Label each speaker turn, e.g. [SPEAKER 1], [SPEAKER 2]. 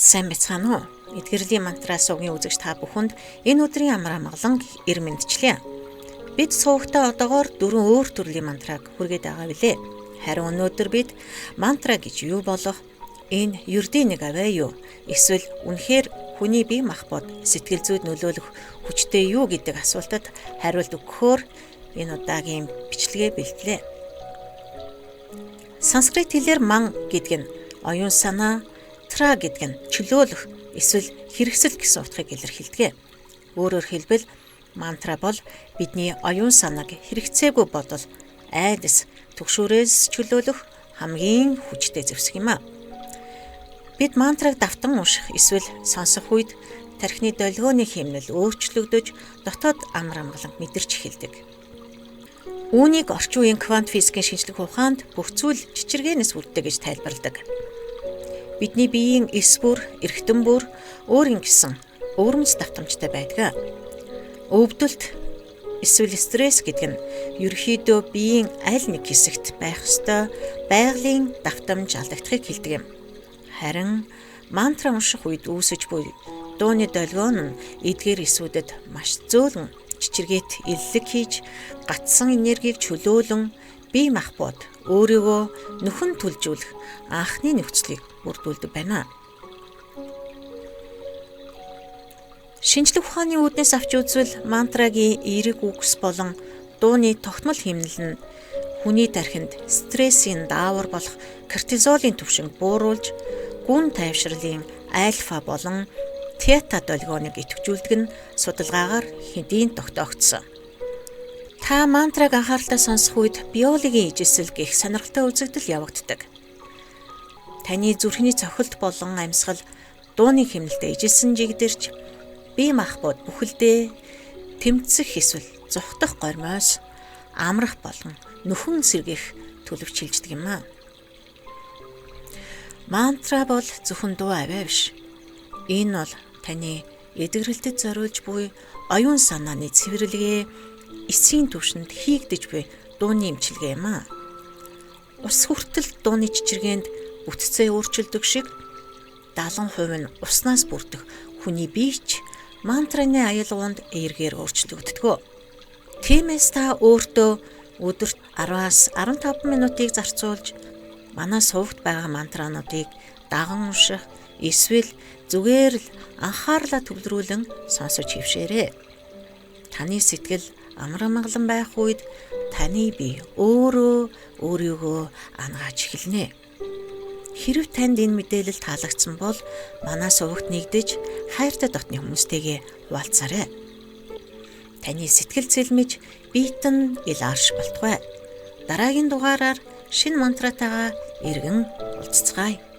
[SPEAKER 1] Сайн бацгаана уу? Эдгэрлийн мантраа сувгийн үзэгч та бүхэнд энэ өдрийн амар амгалан ир мэндчлээ. Бид суугтаа одоогоор 4 өөр төрлийн мантраг хүргээд байгаа билээ. Харин өнөөдөр бид мантра гэж юу болох, энэ ердийн нэг аваа юу? Эсвэл үнэхээр хүний бие махбод сэтгэл зүйд нөлөөлөх хүчтэй юу гэдэг асуултад хариулт өгөхөөр энэ удаагийн бичлэгээ бэлтлээ. Санскрит хэлээр ман гэдэг нь оюун санаа, тра гэдэг нь чөлөөлөх эсвэл хэрэгсэл гэсэн утгыг илэрхийлдэг. Өөрөөр хэлбэл мантра бол бидний оюун санааг хэрэгцээгүй бодол, айдас, түгшүүрээс чөлөөлөх хамгийн хүчтэй зэвсэг юм а. Бид мантраг давтан унших эсвэл сонсох үед тархины долгионы хэмнэл өөрчлөгдөж дотоод амар амгалан мэдэрч эхэлдэг. Үүнийг орчин үеийн квант физикийн шинжлэх ухаанд бүх зүйл чичиргээнээс үүддэг гэж тайлбарладаг. Бидний биеийн эс бүр, эргэтэн бүр өөр ингэсэн өвөрмөц давтамжтай байдаг. Өвдөлт эсвэл стресс гэдэг нь ерөнхийдөө биеийн аль нэг хэсэгт байх ёстой байгалийн давтамж алдагдахыг хэлдэг юм. Харин мантра унших үед үүсэж буй дууны долгион нь эдгээр эсүүдэд маш зөөлөн чичиргээт иллэг хийж гатсан энергийг чөлөөлөн бие махбод өөрийгөө нөхөн түлжүүлэх анхны нөхцөлийг бүрдүүлдэг байна. Шинжлэх ухааны үүднээс авч үзвэл мантрагийн эерэг үгс болон дууны тогтмол хэмнэл нь хүний тархинд стрессийн даавар болох кортизолын түвшинг бууруулж гүн тайвшралын альфа болон тета долгионыг идэвхжүүлдэг нь судалгаагаар хэдийн тогтоогдсон. Та мантраг анхааралтай сонсох үед биологийн ижилсэл гэх сонирхолтой үзэгдэл явагддаг. Таны зүрхний цохилт болон амьсгал дууны хэмнэлтэд ижилсэн жигдэрч бие махбод бүхэлдээ тэмцэх эсвэл зүхтах гормоос амрах болон нөхөн сэргийх төлөвч хилждэг юм а. Мантра бол зөвхөн дуу аваа биш. Энэ бол таны эдгэрэлтэд зориулж буй оюун санааны цэвэрлэгээ эсийн түвшинд хийгдэж буй дууны эмчилгээ юм а. Ус хүртэл дууны чичиргээнд бүтцээ өөрчилдөг шиг 70% нь уснаас бүрдэх хүний бие ч мантраны аялгаунд эергээр өөрчлөгддөг. Тиймээс та өөртөө өдөрт 10-аас 15 минутыг зарцуулж манай сувгт байгаа мантрануудыг даган унших эсвэл зүгээр л анхаарлаа төвлөрүүлэн сонсож хөвшөөрэй. Таны сэтгэл амар амгалан байх үед таны бие өөрийгөө ангааж эхэлнэ. Хэрэв танд энэ мэдээлэл таалагдсан бол манай сувгт нэгдэж хайртай дотны хүмүүстэйгээ хуваалцаарай. Таны сэтгэл цэлмэж биетэн ил арш болтугай. Дараагийн дугаараар шинэ мантратайгаа иргэн уулзцгаая.